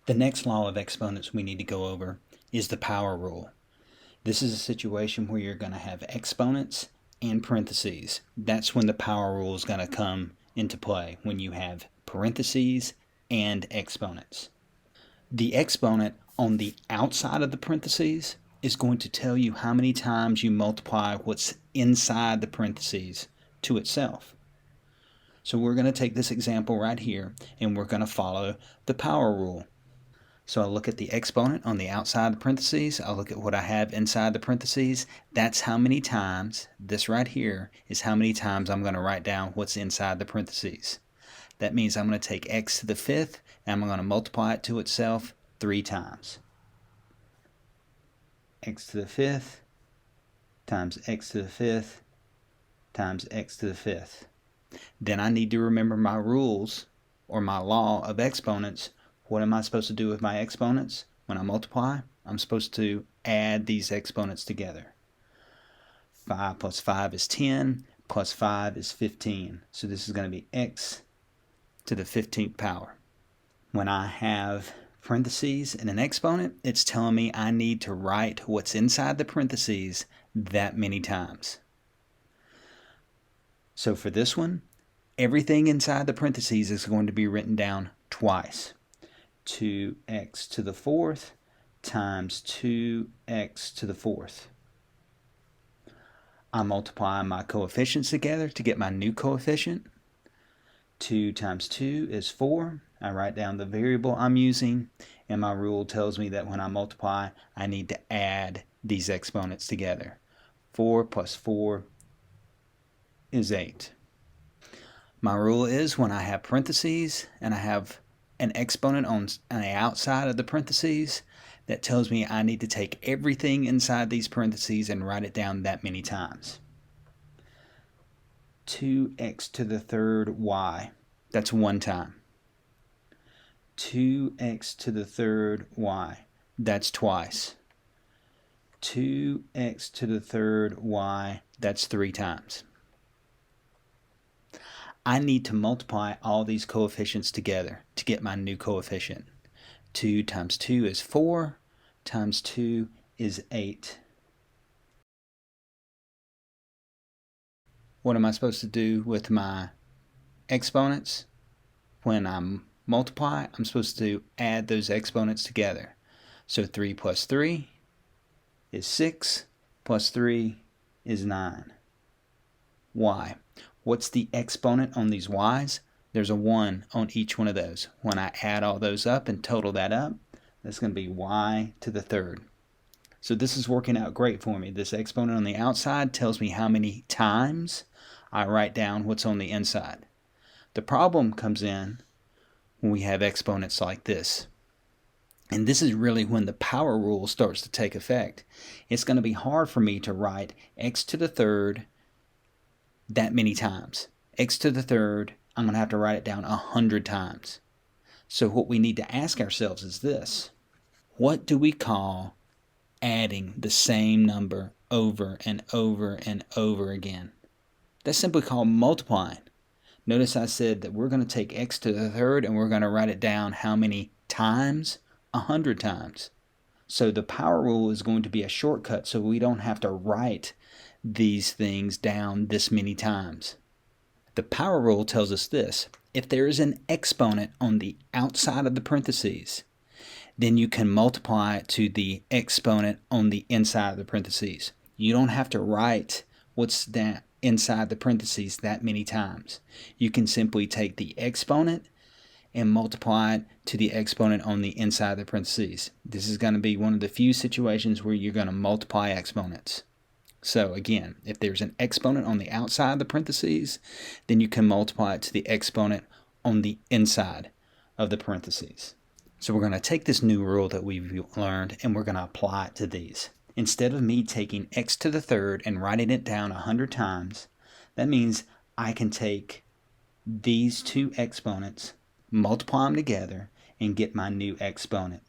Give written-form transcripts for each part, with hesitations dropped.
The next law of exponents we need to go over is the power rule. This is a situation where you're going to have exponents and parentheses. That's when the power rule is going to come into play, when you have parentheses and exponents. The exponent on the outside of the parentheses is going to tell you how many times you multiply what's inside the parentheses to itself. So we're going to take this example right here and we're going to follow the power rule. So I look at the exponent on the outside of the parentheses. I look at what I have inside the parentheses. That's how many times, this right here is how many times I'm going to write down what's inside the parentheses. That means I'm going to take x to the fifth and I'm going to multiply it to itself 3 times. X to the fifth times x to the fifth times x to the fifth. Then I need to remember my rules or my law of exponents. What am I supposed to do with my exponents? When I multiply, I'm supposed to add these exponents together. 5 plus 5 is 10, plus 5 is 15. So this is going to be x to the 15th power. When I have parentheses and an exponent, it's telling me I need to write what's inside the parentheses that many times. So for this one, everything inside the parentheses is going to be written down twice. 2x to the fourth times 2x to the fourth. I multiply my coefficients together to get my new coefficient. 2 times 2 is 4. I write down the variable I'm using, and my rule tells me that when I multiply, I need to add these exponents together. 4 plus 4 is 8. My rule is when I have parentheses and I have an exponent on the outside of the parentheses, that tells me I need to take everything inside these parentheses and write it down that many times. 2x to the third y, that's 1 time. 2x to the third y, that's twice. 2x to the third y, that's 3 times. I need to multiply all these coefficients together to get my new coefficient. 2 times 2 is 4, times 2 is 8. What am I supposed to do with my exponents? When I multiply, I'm supposed to add those exponents together. So 3 plus 3 is 6, plus 3 is 9. Y. What's the exponent on these y's? There's a 1 on each one of those. When I add all those up and total that up, that's going to be y to the third. So this is working out great for me. This exponent on the outside tells me how many times I write down what's on the inside. The problem comes in when we have exponents like this. And this is really when the power rule starts to take effect. It's going to be hard for me to write x to the third that many times. X to the third, I'm going to have to write it down 100 times. So what we need to ask ourselves is this: what do we call adding the same number over and over and over again? That's simply called multiplying. Notice I said that we're going to take x to the third and we're going to write it down how many times? 100 times. So the power rule is going to be a shortcut so we don't have to write these things down this many times. The power rule tells us this: if there is an exponent on the outside of the parentheses, then you can multiply it to the exponent on the inside of the parentheses. You don't have to write what's that inside the parentheses that many times. You can simply take the exponent and multiply it to the exponent on the inside of the parentheses. This is going to be one of the few situations where you're going to multiply exponents. So again, if there's an exponent on the outside of the parentheses, then you can multiply it to the exponent on the inside of the parentheses. So we're going to take this new rule that we've learned and we're going to apply it to these. Instead of me taking x to the third and writing it down 100 times, that means I can take these two exponents, multiply them together, and get my new exponent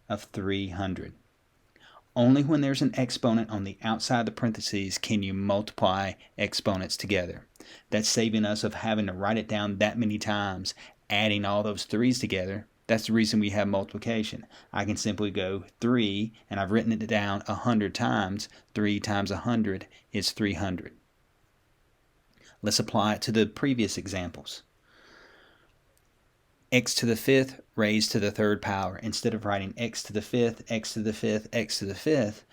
of 300. Only when there's an exponent on the outside of the parentheses can you multiply exponents together. That's saving us of having to write it down that many times, adding all those threes together. That's the reason we have multiplication. I can simply go 3, and I've written it down 100 times. 3 times 100 is 300. Let's apply it to the previous examples. X to the fifth raised to the third power. Instead of writing x to the fifth, x to the fifth, x to the fifth,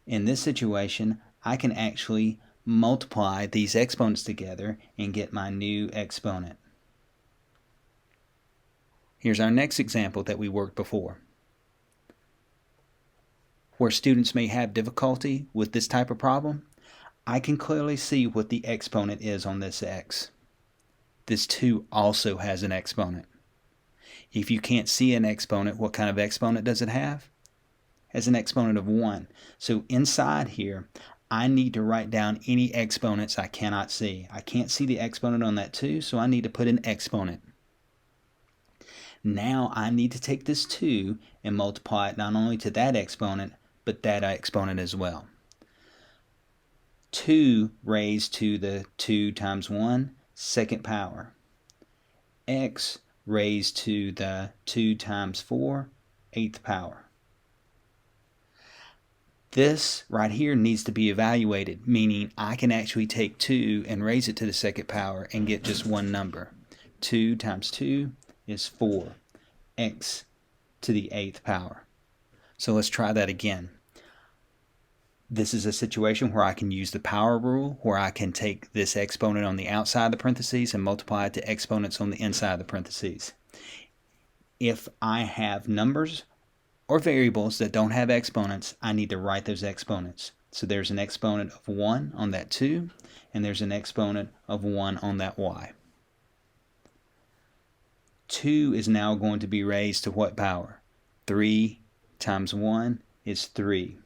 in this situation, I can actually multiply these exponents together and get my new exponent. Here's our next example that we worked before. Where students may have difficulty with this type of problem, I can clearly see what the exponent is on this x. This 2 also has an exponent. If you can't see an exponent, what kind of exponent does it have? It has an exponent of 1. So inside here, I need to write down any exponents I cannot see. I can't see the exponent on that 2, so I need to put an exponent. Now I need to take this 2 and multiply it not only to that exponent, but that exponent as well. 2 raised to the 2 times 1, second power. X raised to the 2 times 4, eighth power. This right here needs to be evaluated, meaning I can actually take 2 and raise it to the second power and get just one number. 2 times 2 is 4, x to the eighth power. So let's try that again. This is a situation where I can use the power rule, where I can take this exponent on the outside of the parentheses and multiply it to exponents on the inside of the parentheses. If I have numbers or variables that don't have exponents, I need to write those exponents. So there's an exponent of 1 on that 2, and there's an exponent of 1 on that y. 2 is now going to be raised to what power? 3 times 1 is 3.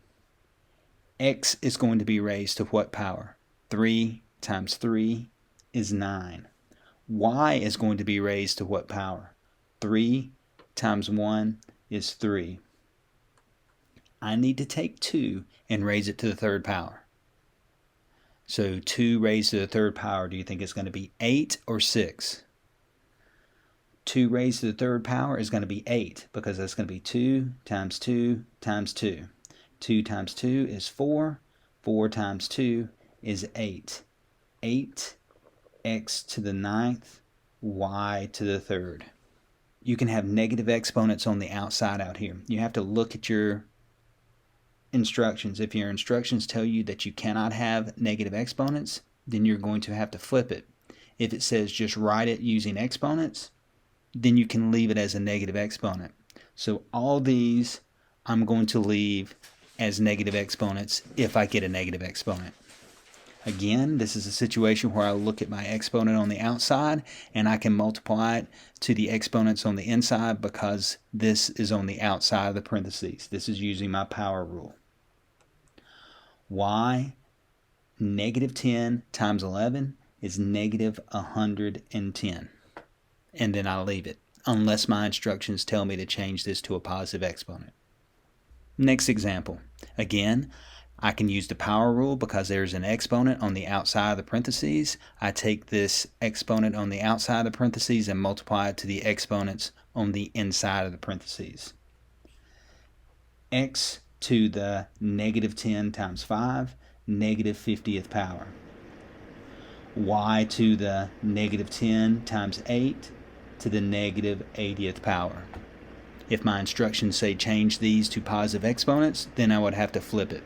X is going to be raised to what power? 3 times 3 is 9. Y is going to be raised to what power? 3 times 1 is 3. I need to take 2 and raise it to the third power. So 2 raised to the third power, do you think it's going to be 8 or 6? 2 raised to the third power is going to be 8, because that's going to be 2 times 2 times 2. 2 times 2 is 4. 4 times 2 is 8. 8, x to the ninth, y to the third. You can have negative exponents on the outside out here. You have to look at your instructions. If your instructions tell you that you cannot have negative exponents, then you're going to have to flip it. If it says just write it using exponents, then you can leave it as a negative exponent. So all these I'm going to leave as negative exponents if I get a negative exponent. Again, this is a situation where I look at my exponent on the outside and I can multiply it to the exponents on the inside because this is on the outside of the parentheses. This is using my power rule. Y, negative 10 times 11 is negative 110. And then I'll leave it, unless my instructions tell me to change this to a positive exponent. Next example. Again, I can use the power rule because there's an exponent on the outside of the parentheses. I take this exponent on the outside of the parentheses and multiply it to the exponents on the inside of the parentheses. X to the negative 10 times 5, negative 50th power. Y to the negative 10 times 8 to the negative 80th power. If my instructions say change these to positive exponents, then I would have to flip it.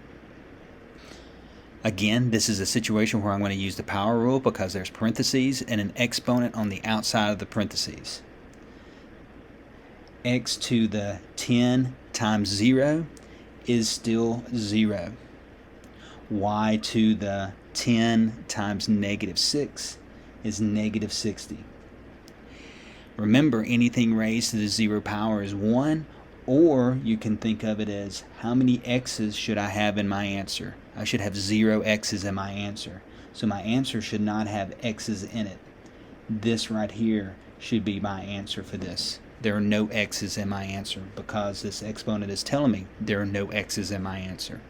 Again, this is a situation where I'm going to use the power rule because there's parentheses and an exponent on the outside of the parentheses. X to the 10 times 0 is still 0. Y to the 10 times negative 6 is negative 60. Remember, anything raised to the 0 power is 1, or you can think of it as how many x's should I have in my answer? I should have 0 x's in my answer. So my answer should not have x's in it. This right here should be my answer for this. There are no x's in my answer because this exponent is telling me there are no x's in my answer.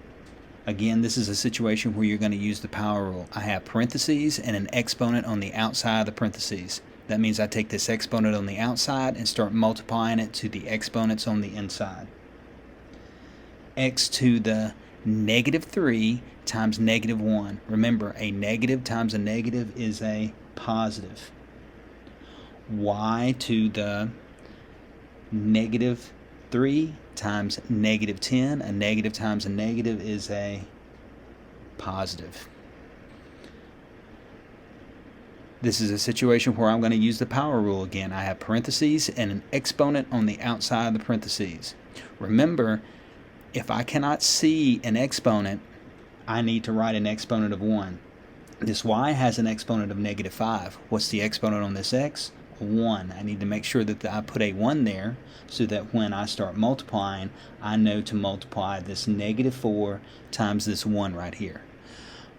Again, this is a situation where you're going to use the power rule. I have parentheses and an exponent on the outside of the parentheses. That means I take this exponent on the outside and start multiplying it to the exponents on the inside. X to the negative 3 times negative 1. Remember, a negative times a negative is a positive. Y to the negative 3 times negative 10. A negative times a negative is a positive. This is a situation where I'm going to use the power rule again. I have parentheses and an exponent on the outside of the parentheses. Remember, if I cannot see an exponent, I need to write an exponent of 1. This y has an exponent of negative 5. What's the exponent on this x? 1. I need to make sure that I put a 1 there so that when I start multiplying, I know to multiply this negative 4 times this 1 right here.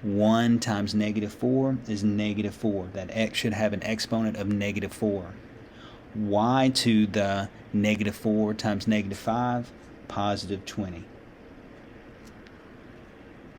1 times negative 4 is negative 4. That x should have an exponent of negative 4. Y to the negative 4 times negative 5, positive 20.